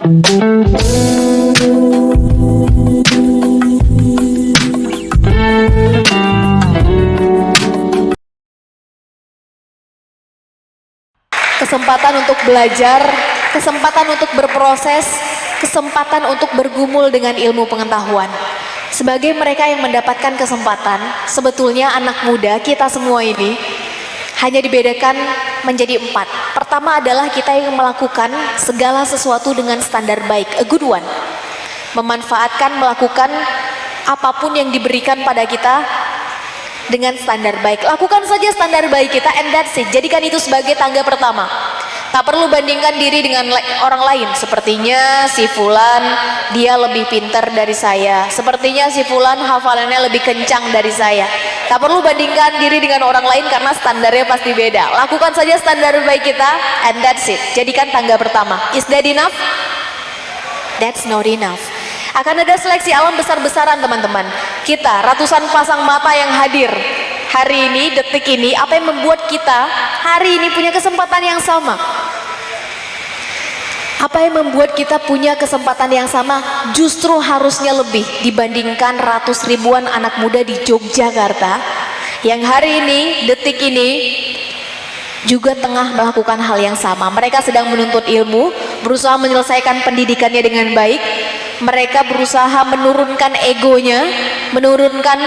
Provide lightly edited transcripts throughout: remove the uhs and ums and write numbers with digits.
Kesempatan untuk belajar, kesempatan untuk berproses, kesempatan untuk bergumul dengan ilmu pengetahuan. Sebagai mereka yang mendapatkan kesempatan, sebetulnya anak muda kita semua ini hanya dibedakan menjadi 4. Pertama adalah kita yang melakukan segala sesuatu dengan standar baik, a good one. Memanfaatkan, melakukan apapun yang diberikan pada kita dengan standar baik. Lakukan saja standar baik kita and that's it. Jadikan itu sebagai tangga pertama. Tak perlu bandingkan diri dengan orang lain. Sepertinya si Fulan dia lebih pintar dari saya. Sepertinya si Fulan hafalannya lebih kencang dari saya. Tak perlu bandingkan diri dengan orang lain karena standarnya pasti beda. Lakukan saja standar baik kita and that's it. Jadikan tangga pertama. Is that enough? That's not enough. Akan ada seleksi alam besar-besaran teman-teman. Kita ratusan pasang mata yang hadir hari ini, detik ini, apa yang membuat kita hari ini punya kesempatan yang sama? Apa yang membuat kita punya kesempatan yang sama? Justru harusnya lebih dibandingkan ratus ribuan anak muda di Yogyakarta yang hari ini, detik ini juga tengah melakukan hal yang sama. Mereka sedang menuntut ilmu, berusaha menyelesaikan pendidikannya dengan baik. Mereka berusaha menurunkan egonya, menurunkan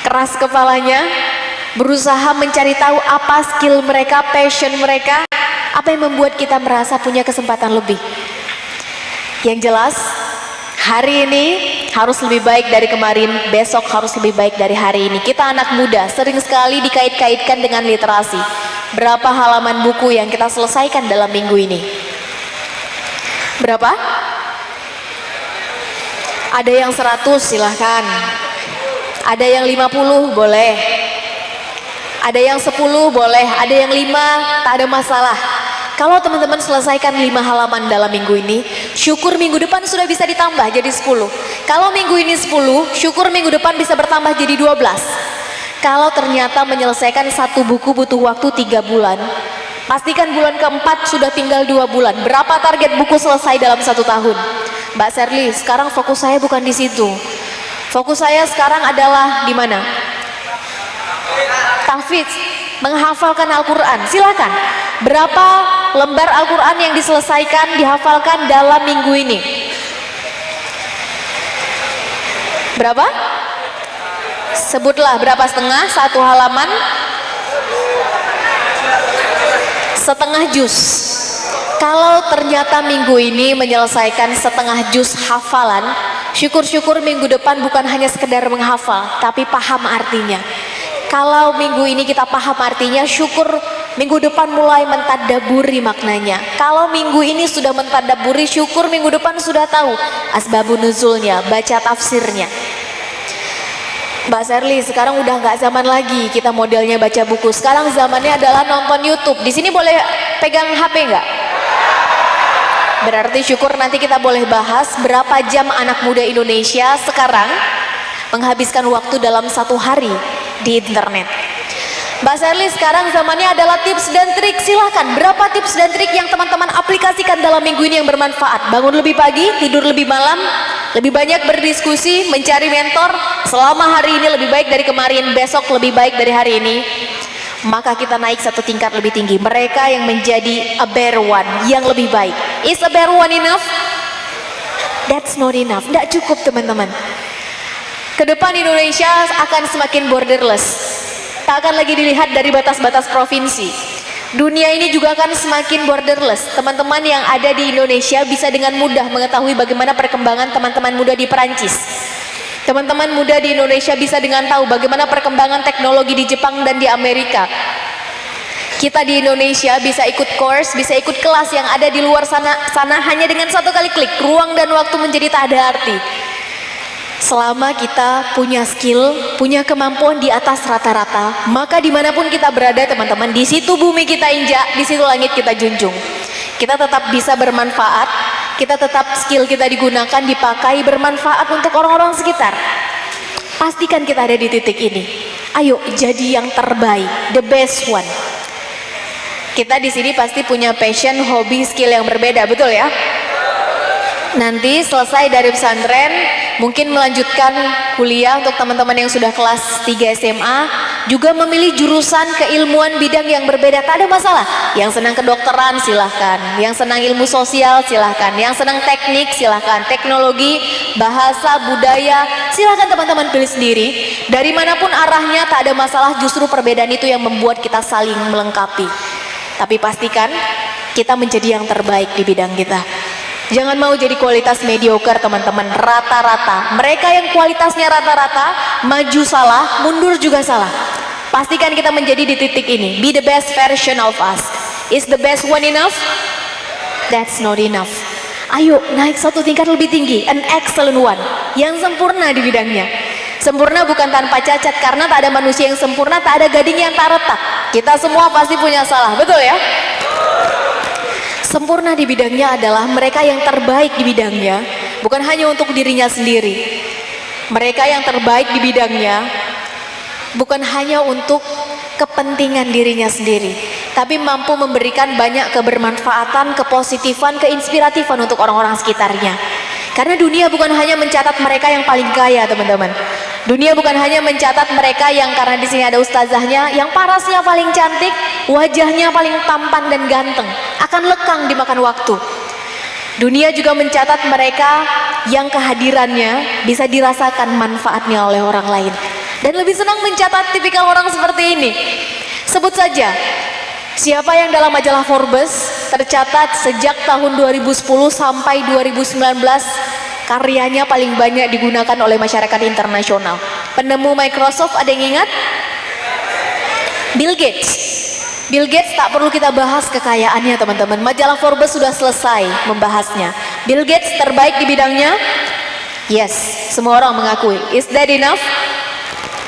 keras kepalanya, berusaha mencari tahu apa skill mereka, passion mereka, apa yang membuat kita merasa punya kesempatan lebih. Yang jelas, hari ini harus lebih baik dari kemarin, besok harus lebih baik dari hari ini. Kita anak muda, sering sekali dikait-kaitkan dengan literasi. Berapa halaman buku yang kita selesaikan dalam minggu ini? Berapa? Ada yang 100, silahkan. Ada yang 50, boleh. Ada yang 10, boleh. Ada yang 5, tak ada masalah. Kalau teman-teman selesaikan 5 halaman dalam minggu ini, syukur minggu depan sudah bisa ditambah jadi 10. Kalau minggu ini 10, syukur minggu depan bisa bertambah jadi 12. Kalau ternyata menyelesaikan satu buku butuh waktu 3 bulan, pastikan bulan keempat sudah tinggal 2 bulan. Berapa target buku selesai dalam 1 tahun? Mbak Serly, sekarang fokus saya bukan di situ. Fokus saya sekarang adalah di mana? Tahfidz, menghafalkan Al-Quran. Silakan. Berapa lembar Al-Quran yang diselesaikan, dihafalkan dalam minggu ini? Berapa? Sebutlah berapa setengah satu halaman? Setengah juz. Kalau ternyata minggu ini menyelesaikan setengah juz hafalan, syukur-syukur minggu depan bukan hanya sekedar menghafal, tapi paham artinya. Kalau minggu ini kita paham artinya, syukur minggu depan mulai mentadaburi maknanya. Kalau minggu ini sudah mentadaburi, syukur minggu depan sudah tahu asbabun nuzulnya, baca tafsirnya. Mbak Serly, sekarang udah nggak zaman lagi kita modelnya baca buku. Sekarang zamannya adalah nonton YouTube. Di sini boleh pegang HP nggak? Berarti syukur nanti kita boleh bahas berapa jam anak muda Indonesia sekarang menghabiskan waktu dalam 1 hari di internet. Mbak Serly, sekarang zamannya adalah tips dan trik. Silahkan, berapa tips dan trik yang teman-teman aplikasikan dalam minggu ini yang bermanfaat? Bangun lebih pagi, tidur lebih malam, lebih banyak berdiskusi, mencari mentor. Selama hari ini lebih baik dari kemarin, besok lebih baik dari hari ini, maka kita naik 1 tingkat lebih tinggi. Mereka yang menjadi a better one, yang lebih baik. Is a better one enough? That's not enough. Tidak cukup teman-teman. Kedepan Indonesia akan semakin borderless. Tak akan lagi dilihat dari batas-batas provinsi. Dunia ini juga akan semakin borderless. Teman-teman yang ada di Indonesia bisa dengan mudah mengetahui bagaimana perkembangan teman-teman muda di Perancis. Teman-teman muda di Indonesia bisa dengan tahu bagaimana perkembangan teknologi di Jepang dan di Amerika. Kita di Indonesia bisa ikut course, bisa ikut kelas yang ada di luar sana hanya dengan 1 kali klik. Ruang dan waktu menjadi tak ada arti. Selama kita punya skill, punya kemampuan di atas rata-rata, maka dimanapun kita berada teman-teman, di situ bumi kita injak, di situ langit kita junjung. Kita tetap bisa bermanfaat, kita tetap skill kita digunakan, dipakai, bermanfaat untuk orang-orang sekitar. Pastikan kita ada di titik ini. Ayo jadi yang terbaik, the best one. Kita di sini pasti punya passion, hobi, skill yang berbeda, betul ya? Nanti selesai dari pesantren, mungkin melanjutkan kuliah untuk teman-teman yang sudah kelas 3 SMA, juga memilih jurusan keilmuan bidang yang berbeda, tak ada masalah. Yang senang kedokteran silahkan, yang senang ilmu sosial silahkan, yang senang teknik silahkan, teknologi, bahasa, budaya, silahkan teman-teman pilih sendiri. Dari manapun arahnya tak ada masalah, justru perbedaan itu yang membuat kita saling melengkapi. Tapi pastikan kita menjadi yang terbaik di bidang kita. Jangan mau jadi kualitas mediocre teman-teman, rata-rata. Mereka yang kualitasnya rata-rata, maju salah, mundur juga salah. Pastikan kita menjadi di titik ini. Be the best version of us. Is the best one enough? That's not enough. Ayo naik satu tingkat lebih tinggi, an excellent one, yang sempurna di bidangnya. Sempurna bukan tanpa cacat, karena tak ada manusia yang sempurna, tak ada gading yang tak retak. Kita semua pasti punya salah, betul ya? Sempurna di bidangnya adalah mereka yang terbaik di bidangnya, bukan hanya untuk dirinya sendiri. Mereka yang terbaik di bidangnya bukan hanya untuk kepentingan dirinya sendiri, tapi mampu memberikan banyak kebermanfaatan, kepositifan, keinspiratifan untuk orang-orang sekitarnya. Karena dunia bukan hanya mencatat mereka yang paling kaya, teman-teman. Dunia bukan hanya mencatat mereka yang, karena di sini ada ustazahnya, yang parasnya paling cantik, wajahnya paling tampan dan ganteng, akan lekang dimakan waktu. Dunia juga mencatat mereka yang kehadirannya bisa dirasakan manfaatnya oleh orang lain. Dan lebih senang mencatat tipikal orang seperti ini. Sebut saja, siapa yang dalam majalah Forbes tercatat sejak tahun 2010 sampai 2019 karyanya paling banyak digunakan oleh masyarakat internasional. Penemu Microsoft, ada yang ingat? Bill Gates. Bill Gates tak perlu kita bahas kekayaannya, teman-teman. Majalah Forbes sudah selesai membahasnya. Bill Gates terbaik di bidangnya? Yes, semua orang mengakui. Is that enough?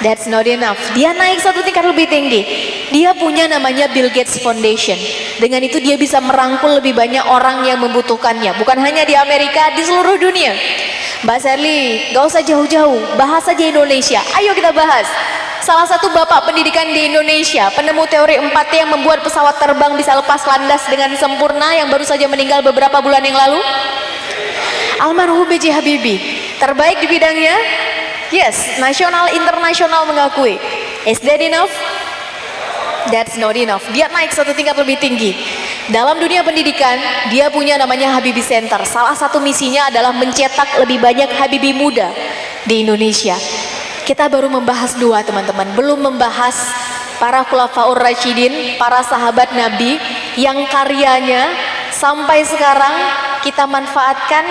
That's not enough. Dia naik satu tingkat lebih tinggi. Dia punya namanya Bill Gates Foundation. Dengan itu dia bisa merangkul lebih banyak orang yang membutuhkannya. Bukan hanya di Amerika, di seluruh dunia. Mbak Sherly, gak usah jauh-jauh, bahas saja Indonesia. Ayo kita bahas. Salah satu bapak pendidikan di Indonesia, penemu teori 4T yang membuat pesawat terbang bisa lepas landas dengan sempurna, yang baru saja meninggal beberapa bulan yang lalu, almarhum B.J. Habibie. Terbaik di bidangnya? Yes, nasional internasional mengakui. Is that enough? That's not enough. Dia naik satu tingkat lebih tinggi. Dalam dunia pendidikan, dia punya namanya Habibie Center. Salah satu misinya adalah mencetak lebih banyak Habibie muda di Indonesia. Kita baru membahas 2, teman-teman. Belum membahas para Khulafaur Rasyidin, para sahabat Nabi yang karyanya sampai sekarang kita manfaatkan,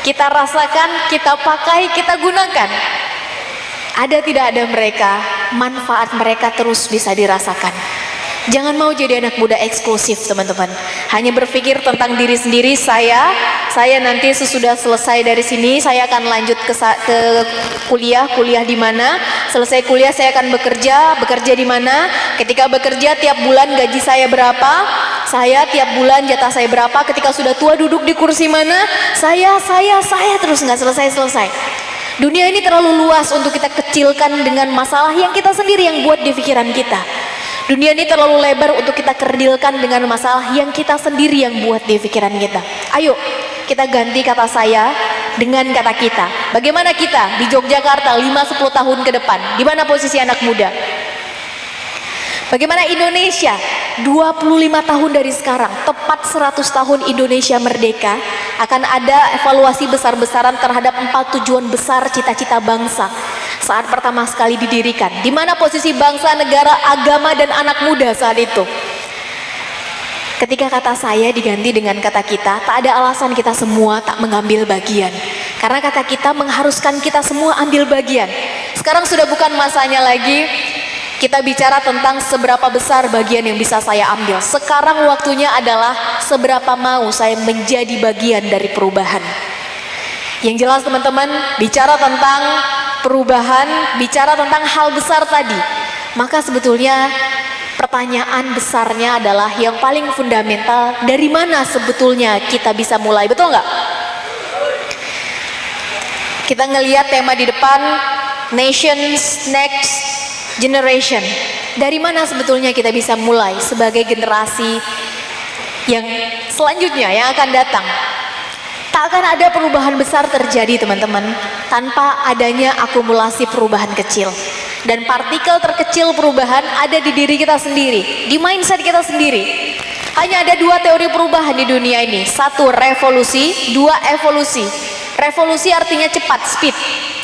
kita rasakan, kita pakai, kita gunakan. Ada tidak ada mereka, manfaat mereka terus bisa dirasakan. Jangan mau jadi anak muda eksklusif, teman-teman. Hanya berpikir tentang diri sendiri. Saya nanti sesudah selesai dari sini, saya akan lanjut ke kuliah di mana. Selesai kuliah saya akan bekerja di mana. Ketika bekerja tiap bulan gaji saya berapa, saya tiap bulan jatah saya berapa. Ketika sudah tua duduk di kursi mana, saya terus nggak selesai. Dunia ini terlalu luas untuk kita kecilkan dengan masalah yang kita sendiri yang buat di pikiran kita. Dunia ini terlalu lebar untuk kita kerdilkan dengan masalah yang kita sendiri yang buat di pikiran kita. Ayo kita ganti kata saya dengan kata kita. Bagaimana kita di Yogyakarta 5-10 tahun ke depan? Di mana posisi anak muda? Bagaimana Indonesia 25 tahun dari sekarang, tepat 100 tahun Indonesia merdeka, akan ada evaluasi besar-besaran terhadap 4 tujuan besar cita-cita bangsa saat pertama sekali didirikan. Di mana posisi bangsa, negara, agama, dan anak muda saat itu? Ketika kata saya diganti dengan kata kita, tak ada alasan kita semua tak mengambil bagian. Karena kata kita mengharuskan kita semua ambil bagian. Sekarang sudah bukan masanya lagi kita bicara tentang seberapa besar bagian yang bisa saya ambil. Sekarang waktunya adalah seberapa mau saya menjadi bagian dari perubahan. Yang jelas teman-teman, bicara tentang perubahan, bicara tentang hal besar tadi, maka sebetulnya pertanyaan besarnya adalah yang paling fundamental, dari mana sebetulnya kita bisa mulai, betul nggak? Kita ngelihat tema di depan, Nations Next Generation. Dari mana sebetulnya kita bisa mulai sebagai generasi yang selanjutnya yang akan datang? Tak akan ada perubahan besar terjadi teman-teman tanpa adanya akumulasi perubahan kecil. Dan partikel terkecil perubahan ada di diri kita sendiri, di mindset kita sendiri. Hanya ada dua teori perubahan di dunia ini. Satu revolusi, dua evolusi. Revolusi artinya cepat, speed,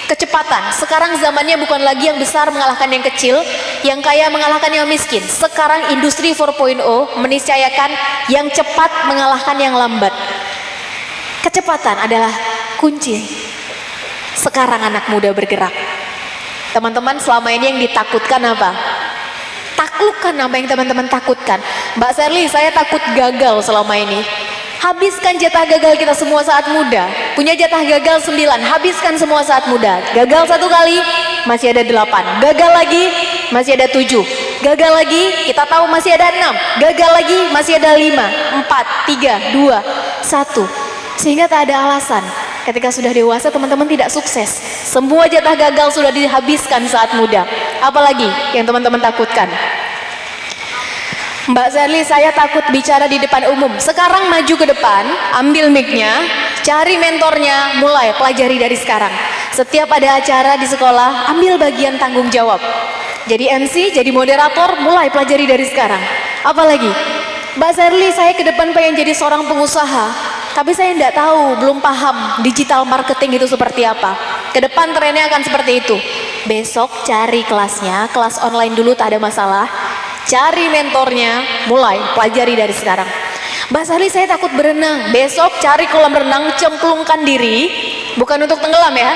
kecepatan. Sekarang zamannya bukan lagi yang besar mengalahkan yang kecil, yang kaya mengalahkan yang miskin. Sekarang industri 4.0 meniscayakan yang cepat mengalahkan yang lambat. Kecepatan adalah kunci sekarang anak muda bergerak. Teman-teman, selama ini yang ditakutkan apa? Taklukkan apa yang teman-teman takutkan. Mbak Sherly, saya takut gagal selama ini. Habiskan jatah gagal kita semua saat muda. Punya jatah gagal 9, habiskan semua saat muda. Gagal 1 kali, masih ada 8. Gagal lagi, masih ada 7. Gagal lagi, kita tahu masih ada 6. Gagal lagi, masih ada 5, 4, 3, 2, 1. Sehingga tak ada alasan ketika sudah dewasa teman-teman tidak sukses. Semua jatah gagal sudah dihabiskan saat muda. Apalagi yang teman-teman takutkan? Mbak Sherly, saya takut bicara di depan umum. Sekarang maju ke depan, ambil mic-nya, cari mentornya, mulai pelajari dari sekarang. Setiap ada acara di sekolah, ambil bagian tanggung jawab. Jadi MC, jadi moderator, mulai pelajari dari sekarang. Apalagi? Mbak Sherly, saya ke depan pengen jadi seorang pengusaha. Tapi saya tidak tahu, belum paham digital marketing itu seperti apa. Ke depan trennya akan seperti itu. Besok cari kelasnya, kelas online dulu tak ada masalah. Cari mentornya, mulai pelajari dari sekarang. Mbak Sherly, saya takut berenang. Besok cari kolam renang, cemplungkan diri. Bukan untuk tenggelam ya.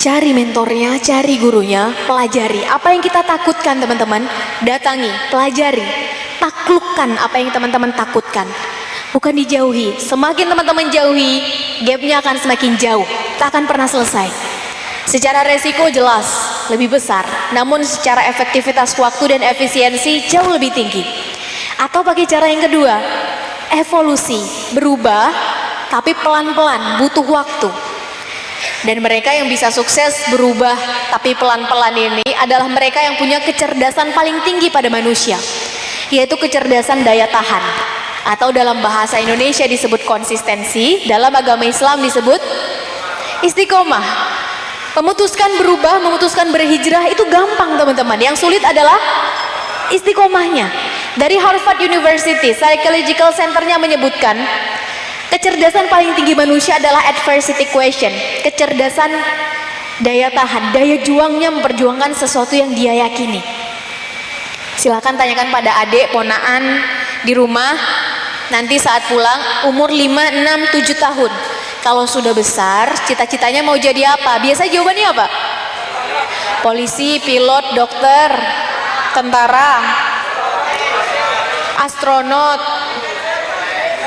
Cari mentornya, cari gurunya, pelajari. Apa yang kita takutkan teman-teman, datangi, pelajari. Taklukkan apa yang teman-teman takutkan. Bukan dijauhi. Semakin teman-teman jauhi, gapnya akan semakin jauh. Tak akan pernah selesai. Secara resiko jelas lebih besar, namun secara efektivitas waktu dan efisiensi jauh lebih tinggi. Atau pakai cara yang kedua, evolusi, berubah tapi pelan-pelan, butuh waktu. Dan mereka yang bisa sukses berubah tapi pelan-pelan ini adalah mereka yang punya kecerdasan paling tinggi pada manusia, yaitu kecerdasan daya tahan. Atau dalam bahasa Indonesia disebut konsistensi, dalam agama Islam disebut istiqomah. Memutuskan berubah, memutuskan berhijrah itu gampang teman-teman. Yang sulit adalah istiqomahnya. Dari Harvard University, Psychological Center-nya menyebutkan kecerdasan paling tinggi manusia adalah adversity question. Kecerdasan daya tahan, daya juangnya memperjuangkan sesuatu yang dia yakini. Silakan tanyakan pada adik, ponaan di rumah. Nanti saat pulang umur 5, 6, 7 tahun. Kalau sudah besar, cita-citanya mau jadi apa? Biasa jawabannya apa? Polisi, pilot, dokter, tentara, astronot,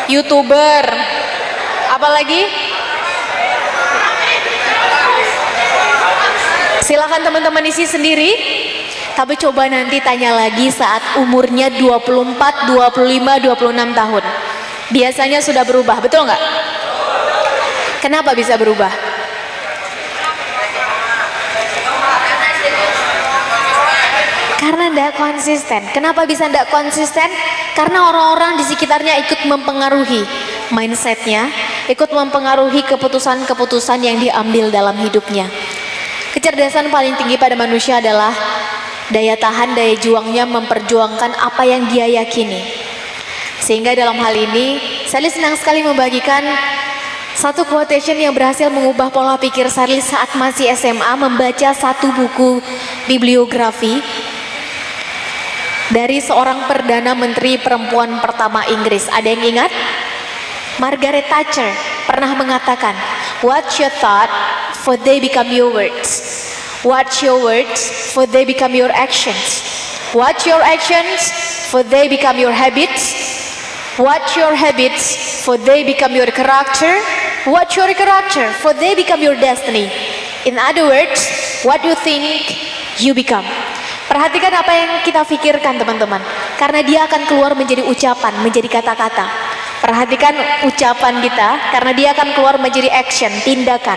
YouTuber, apalagi? Silakan teman-teman isi sendiri. Tapi coba nanti tanya lagi saat umurnya 24, 25, 26 tahun. Biasanya sudah berubah, betul nggak? Kenapa bisa berubah? Karena tidak konsisten. Kenapa bisa tidak konsisten? Karena orang-orang di sekitarnya ikut mempengaruhi mindsetnya, ikut mempengaruhi keputusan-keputusan yang diambil dalam hidupnya. Kecerdasan paling tinggi pada manusia adalah daya tahan, daya juangnya memperjuangkan apa yang dia yakini. Sehingga dalam hal ini Sherly senang sekali membagikan satu quotation yang berhasil mengubah pola pikir Sherly saat masih SMA, membaca satu buku bibliografi dari seorang Perdana Menteri perempuan pertama Inggris. Ada yang ingat? Margaret Thatcher pernah mengatakan, "What's your thought, for they become your words. Watch your words, for they become your actions. Watch your actions, for they become your habits. Watch your habits, for they become your character. Watch your character, for they become your destiny." In other words, what you think, you become. Perhatikan apa yang kita pikirkan teman-teman, karena dia akan keluar menjadi ucapan, menjadi kata-kata. Perhatikan ucapan kita, karena dia akan keluar menjadi action, tindakan.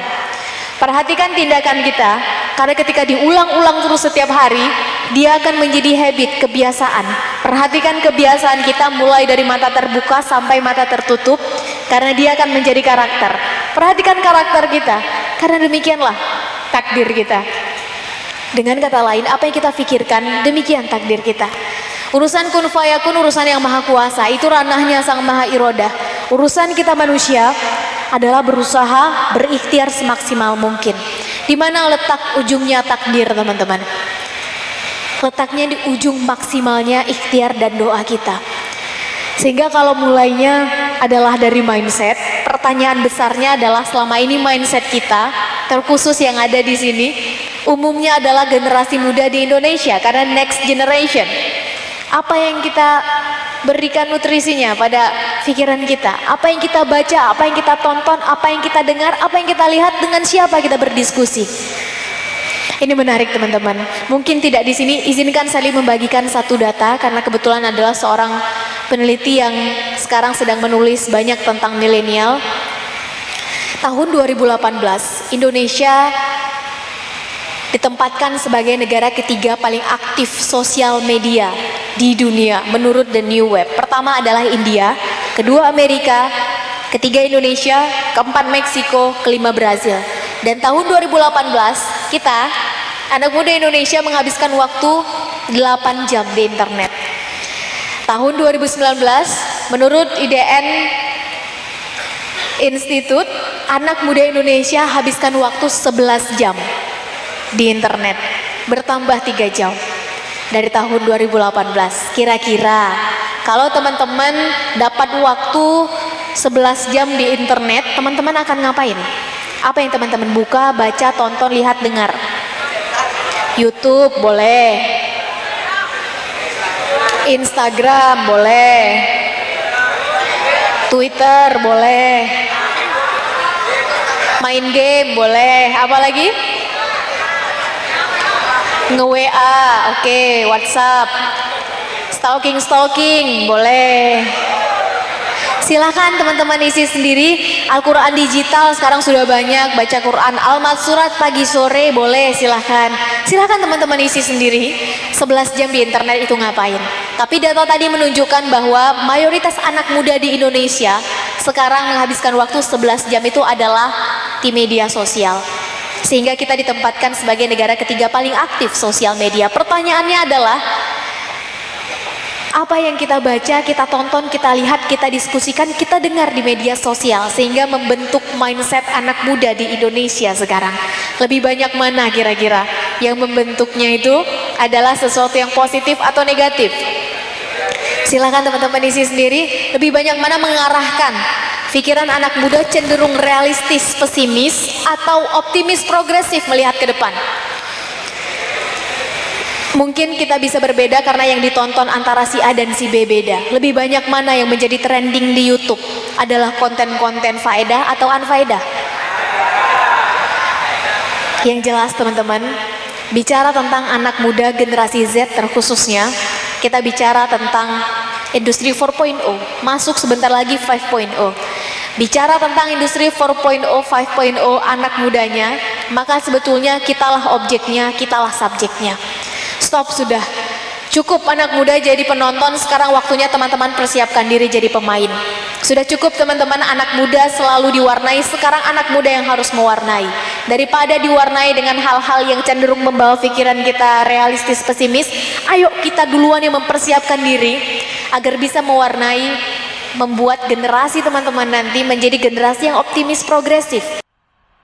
Perhatikan tindakan kita, karena ketika diulang-ulang terus setiap hari, dia akan menjadi habit, kebiasaan. Perhatikan kebiasaan kita mulai dari mata terbuka sampai mata tertutup. karena dia akan menjadi karakter. Perhatikan karakter kita, karena demikianlah takdir kita. Dengan kata lain, apa yang kita pikirkan, demikian takdir kita. Urusan kun fayakun, urusan yang maha kuasa, itu ranahnya sang maha irodah. Urusan kita manusia adalah berusaha berikhtiar semaksimal mungkin. Di mana letak ujungnya takdir, teman-teman? Letaknya di ujung maksimalnya ikhtiar dan doa kita. Sehingga kalau mulainya adalah dari mindset, pertanyaan besarnya adalah selama ini mindset kita, terkhusus yang ada di sini, umumnya adalah generasi muda di Indonesia karena next generation. Apa yang kita berikan nutrisinya pada pikiran kita? Apa yang kita baca, apa yang kita tonton, apa yang kita dengar, apa yang kita lihat, dengan siapa kita berdiskusi? Ini menarik, teman-teman. Mungkin tidak di sini, izinkan saya membagikan satu data karena kebetulan adalah seorang peneliti yang sekarang sedang menulis banyak tentang milenial. Tahun 2018, Indonesia ditempatkan sebagai negara ketiga paling aktif sosial media di dunia menurut The New Web. Pertama adalah India, kedua Amerika, ketiga Indonesia, keempat Meksiko, kelima Brazil. Dan tahun 2018 kita, anak muda Indonesia, menghabiskan waktu 8 jam di internet. Tahun 2019 menurut IDN Institute, anak muda Indonesia habiskan waktu 11 jam di internet, bertambah 3 jam dari tahun 2018. Kira-kira kalau teman-teman dapat waktu 11 jam di internet, teman-teman akan ngapain? Apa yang teman-teman buka, baca, tonton, lihat, dengar? YouTube boleh, Instagram boleh, Twitter boleh, main game boleh, apa lagi? Nge-WA, oke, WhatsApp, stalking boleh. Silahkan teman-teman isi sendiri. Al-Quran digital sekarang sudah banyak, baca Quran almat surat pagi sore boleh, silahkan. Silahkan teman-teman isi sendiri 11 jam di internet itu ngapain. Tapi data tadi menunjukkan bahwa mayoritas anak muda di Indonesia sekarang menghabiskan waktu 11 jam itu adalah di media sosial. Sehingga kita ditempatkan sebagai negara ketiga paling aktif sosial media. Pertanyaannya adalah, apa yang kita baca, kita tonton, kita lihat, kita diskusikan, kita dengar di media sosial sehingga membentuk mindset anak muda di Indonesia sekarang. Lebih banyak mana kira-kira yang membentuknya itu adalah sesuatu yang positif atau negatif? Silakan teman-teman isi sendiri. Lebih banyak mana mengarahkan pikiran anak muda cenderung realistis, pesimis, atau optimis, progresif melihat ke depan? Mungkin kita bisa berbeda karena yang ditonton antara si A dan si B beda. Lebih banyak mana yang menjadi trending di YouTube adalah konten-konten faedah atau unfaedah? Yang jelas teman-teman, bicara tentang anak muda generasi Z terkhususnya, kita bicara tentang industri 4.0, masuk sebentar lagi 5.0. Bicara tentang industri 4.0, 5.0 anak mudanya, maka sebetulnya kitalah objeknya, kitalah subjeknya. Stop sudah. Cukup anak muda jadi penonton, sekarang waktunya teman-teman persiapkan diri jadi pemain. Sudah cukup teman-teman anak muda selalu diwarnai, sekarang anak muda yang harus mewarnai. Daripada diwarnai dengan hal-hal yang cenderung membawa pikiran kita realistis, pesimis, ayo kita duluan yang mempersiapkan diri agar bisa mewarnai, membuat generasi teman-teman nanti menjadi generasi yang optimis, progresif.